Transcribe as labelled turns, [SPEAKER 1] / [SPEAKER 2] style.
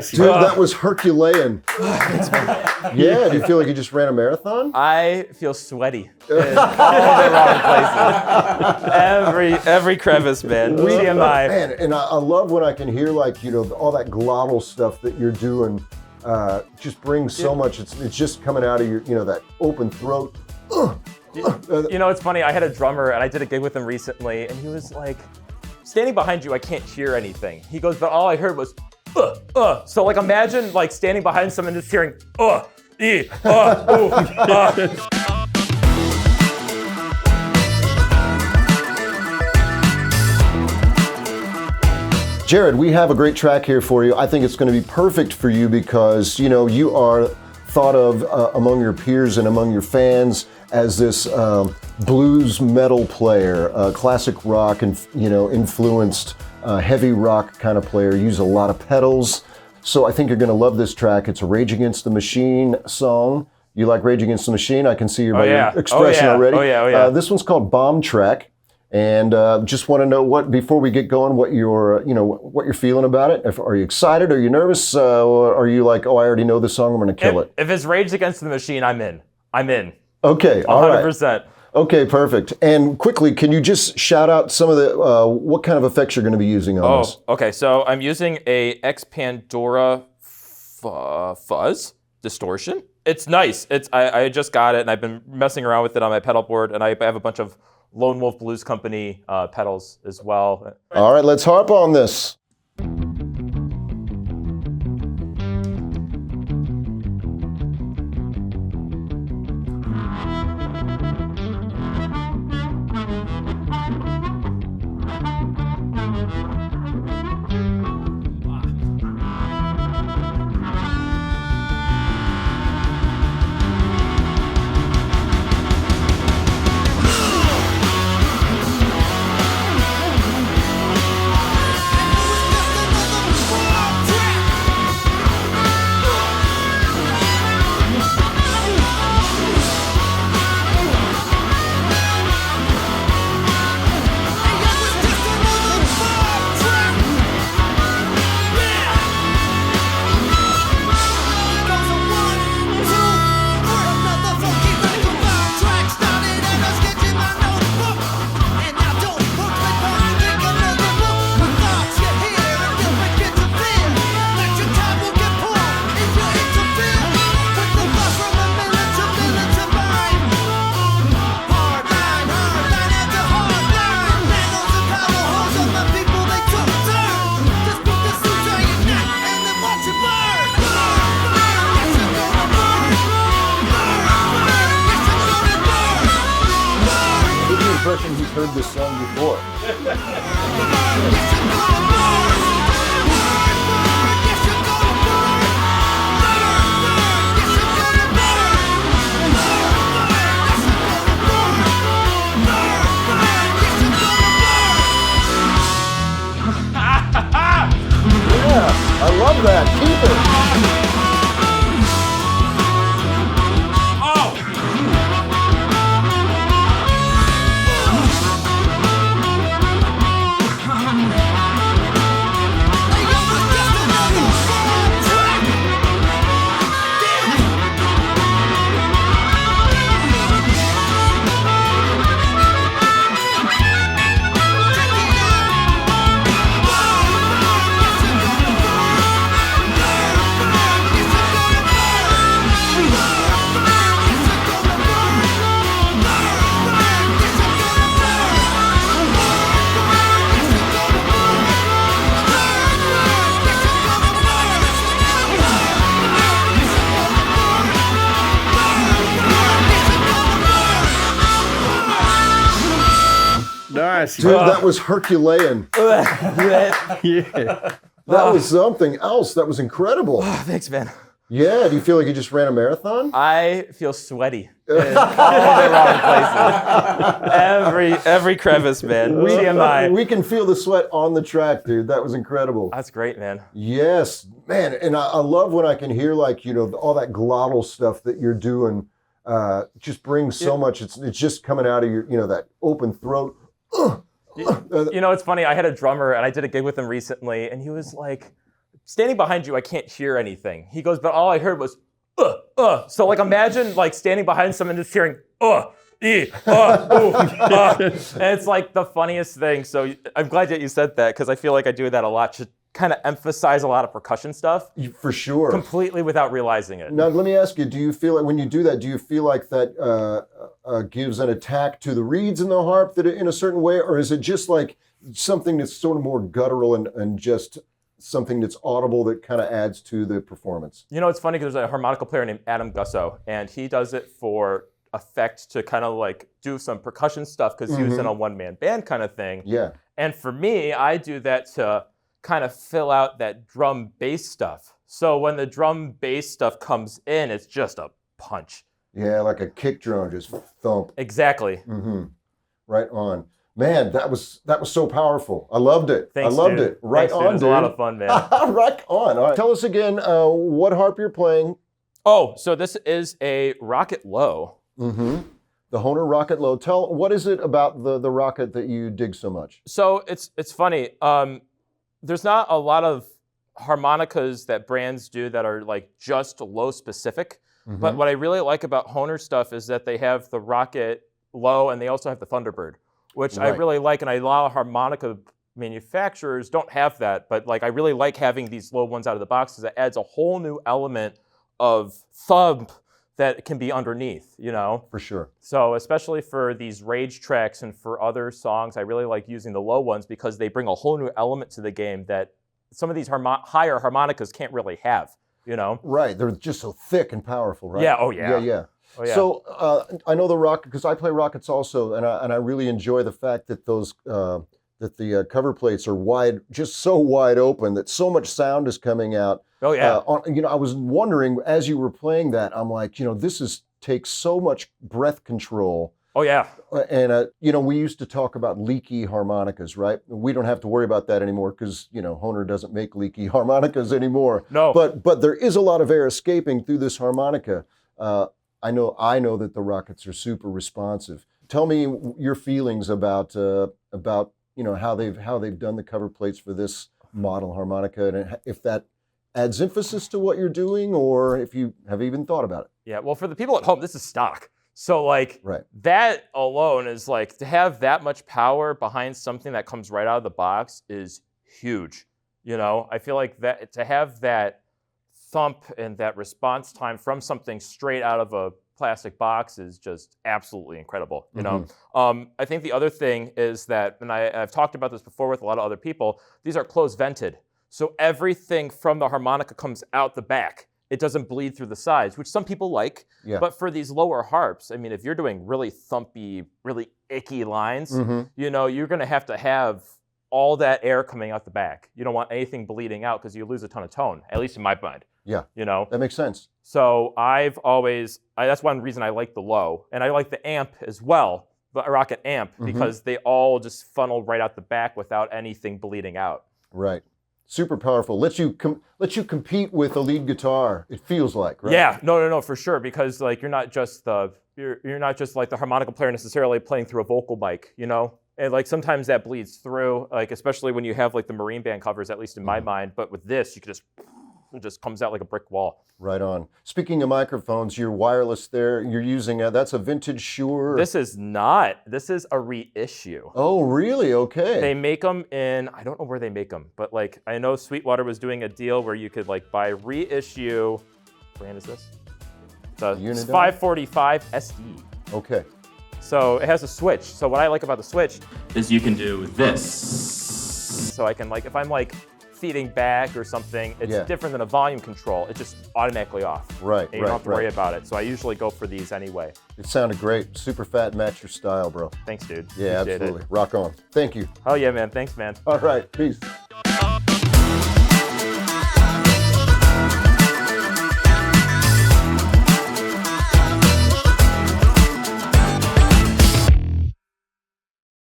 [SPEAKER 1] Nice.
[SPEAKER 2] Dude, that was Herculean. Yeah, do you feel like you just ran a marathon?
[SPEAKER 3] I feel sweaty in all the wrong places. Every crevice, man. TMI.
[SPEAKER 2] Man, and I love when I can hear like, all that glottal stuff that you're doing just brings so much. It's just coming out of your, that open throat.
[SPEAKER 3] It's funny. I had a drummer and I did a gig with him recently, and he was like, standing behind you, I can't hear anything. He goes, but all I heard was, So like imagine like standing behind someone just hearing,
[SPEAKER 2] Jarred, we have a great track here for you. I think it's going to be perfect for you because, you are thought of among your peers and among your fans as this blues metal player, classic rock and, influenced heavy rock kind of player. Use a lot of pedals. So I think you're going to love this track. It's a Rage Against the Machine song. You like Rage Against the Machine? I can see your expression already.
[SPEAKER 3] Oh yeah.
[SPEAKER 2] This one's called Bombtrack. And just want to know before we get going, what you're feeling about it. Are you excited? Are you nervous? Or are you like, I already know this song, I'm going to kill it?
[SPEAKER 3] If it's Rage Against the Machine, I'm in.
[SPEAKER 2] Okay, all right.
[SPEAKER 3] 100%.
[SPEAKER 2] Okay, perfect. And quickly, can you just shout out some of the, what kind of effects you're going to be using on this?
[SPEAKER 3] Okay. So I'm using a X Pandora fuzz distortion. It's nice. I just got it, and I've been messing around with it on my pedal board, and I have a bunch of Lone Wolf Blues Company pedals as well.
[SPEAKER 2] All right, let's harp on this. He's heard this song before. Yeah, I love that. Keep it.
[SPEAKER 1] Nice.
[SPEAKER 2] Dude, that was Herculean.
[SPEAKER 1] Yeah.
[SPEAKER 2] That was something else. That was incredible.
[SPEAKER 3] Thanks, man.
[SPEAKER 2] Yeah, do you feel like you just ran a marathon?
[SPEAKER 3] I feel sweaty in all the wrong places. Every crevice, man. TMI.
[SPEAKER 2] We can feel the sweat on the track, dude. That was incredible.
[SPEAKER 3] That's great, man.
[SPEAKER 2] Yes, man. And I love when I can hear like, all that glottal stuff that you're doing just brings so much. It's just coming out of your, that open throat.
[SPEAKER 3] It's funny. I had a drummer and I did a gig with him recently, and he was like, standing behind you, I can't hear anything. He goes, but all I heard was, So like imagine like standing behind someone just hearing, and it's like the funniest thing. So I'm glad that you said that because I feel like I do that a lot to kind of emphasize a lot of percussion stuff.
[SPEAKER 2] For sure.
[SPEAKER 3] Completely without realizing it.
[SPEAKER 2] Now, let me ask you, do you feel like when you do that, do you feel like that gives an attack to the reeds in the harp that in a certain way, or is it just like something that's sort of more guttural and just something that's audible that kind of adds to the performance?
[SPEAKER 3] You know, it's funny because there's a harmonica player named Adam Gussow, and he does it for effect to kind of like do some percussion stuff because he was in a one-man band kind of thing.
[SPEAKER 2] Yeah.
[SPEAKER 3] And for me, I do that to kind of fill out that drum bass stuff. So when the drum bass stuff comes in, it's just a punch.
[SPEAKER 2] Yeah, like a kick drum, just thump.
[SPEAKER 3] Exactly.
[SPEAKER 2] Right on. Man, that was so powerful. I loved it.
[SPEAKER 3] Thanks,
[SPEAKER 2] I loved
[SPEAKER 3] dude.
[SPEAKER 2] it. Right
[SPEAKER 3] Thanks,
[SPEAKER 2] on,
[SPEAKER 3] dude. It was
[SPEAKER 2] dude.
[SPEAKER 3] a lot of fun, man.
[SPEAKER 2] Right on. All right. Tell us again what harp you're playing.
[SPEAKER 3] Oh, so this is a Rocket Low.
[SPEAKER 2] The Hohner Rocket Low. What is it about the Rocket that you dig so much?
[SPEAKER 3] So it's funny. There's not a lot of harmonicas that brands do that are like just low specific. But what I really like about Hohner stuff is that they have the Rocket Low and they also have the Thunderbird, which I really like. And a lot of harmonica manufacturers don't have that. But like I really like having these low ones out of the box because it adds a whole new element of thump that can be underneath, you know? For
[SPEAKER 2] sure.
[SPEAKER 3] So especially for these rage tracks and for other songs, I really like using the low ones because they bring a whole new element to the game that some of these higher harmonicas can't really have, you know?
[SPEAKER 2] Right, they're just so thick and powerful, right?
[SPEAKER 3] Yeah, oh yeah.
[SPEAKER 2] Yeah.
[SPEAKER 3] Oh, yeah.
[SPEAKER 2] So I know the rocket, because I play rockets also, and I really enjoy the fact that those, that the cover plates are wide, just so wide open that so much sound is coming out.
[SPEAKER 3] Oh yeah.
[SPEAKER 2] I was wondering as you were playing that, I'm like, this takes so much breath control.
[SPEAKER 3] Oh yeah.
[SPEAKER 2] And we used to talk about leaky harmonicas, right? We don't have to worry about that anymore because Hohner doesn't make leaky harmonicas anymore.
[SPEAKER 3] No.
[SPEAKER 2] But there is a lot of air escaping through this harmonica. I know that the rockets are super responsive. Tell me your feelings about how they've done the cover plates for this model harmonica, and if that adds emphasis to what you're doing, or if you have even thought about it.
[SPEAKER 3] Yeah, well, for the people at home, this is stock. So like
[SPEAKER 2] right.
[SPEAKER 3] That alone is like, to have that much power behind something that comes right out of the box is huge. I feel like that to have that thump and that response time from something straight out of a plastic box is just absolutely incredible. I think the other thing is that, and I've talked about this before with a lot of other people, these are closed vented. So everything from the harmonica comes out the back. It doesn't bleed through the sides, which some people like. Yeah. But for these lower harps, I mean, if you're doing really thumpy, really icky lines, you're going to have all that air coming out the back. You don't want anything bleeding out because you lose a ton of tone, at least in my mind.
[SPEAKER 2] Yeah, that makes sense.
[SPEAKER 3] So that's one reason I like the low. And I like the amp as well, the Rocket amp, because they all just funnel right out the back without anything bleeding out.
[SPEAKER 2] Right. Super powerful. Lets you compete with a lead guitar. It feels like, right?
[SPEAKER 3] Yeah, no, for sure. Because like you're not just like the harmonica player necessarily playing through a vocal mic, And like sometimes that bleeds through, like especially when you have like the Marine Band covers, at least in my mind. But with this, it just comes out like a brick wall.
[SPEAKER 2] Right on. Speaking of microphones, you're wireless there. You're using that's a vintage Shure.
[SPEAKER 3] This is not. This is a reissue.
[SPEAKER 2] Oh, really? Okay.
[SPEAKER 3] They make them in, I don't know where they make them, but like I know Sweetwater was doing a deal where you could like buy reissue. What brand is this? It's a 545 SD.
[SPEAKER 2] Okay.
[SPEAKER 3] So it has a switch. So what I like about the switch is you can do this. So I can like, if I'm like feeding back or something, it's different than a volume control. It's just automatically off.
[SPEAKER 2] Right,
[SPEAKER 3] and you don't have to worry about it. So I usually go for these anyway.
[SPEAKER 2] It sounded great. Super fat, match your style, bro.
[SPEAKER 3] Thanks, dude.
[SPEAKER 2] Yeah,
[SPEAKER 3] Appreciate
[SPEAKER 2] absolutely.
[SPEAKER 3] it.
[SPEAKER 2] Rock on. Thank you.
[SPEAKER 3] Oh yeah, man. Thanks, man.
[SPEAKER 2] All right. Peace.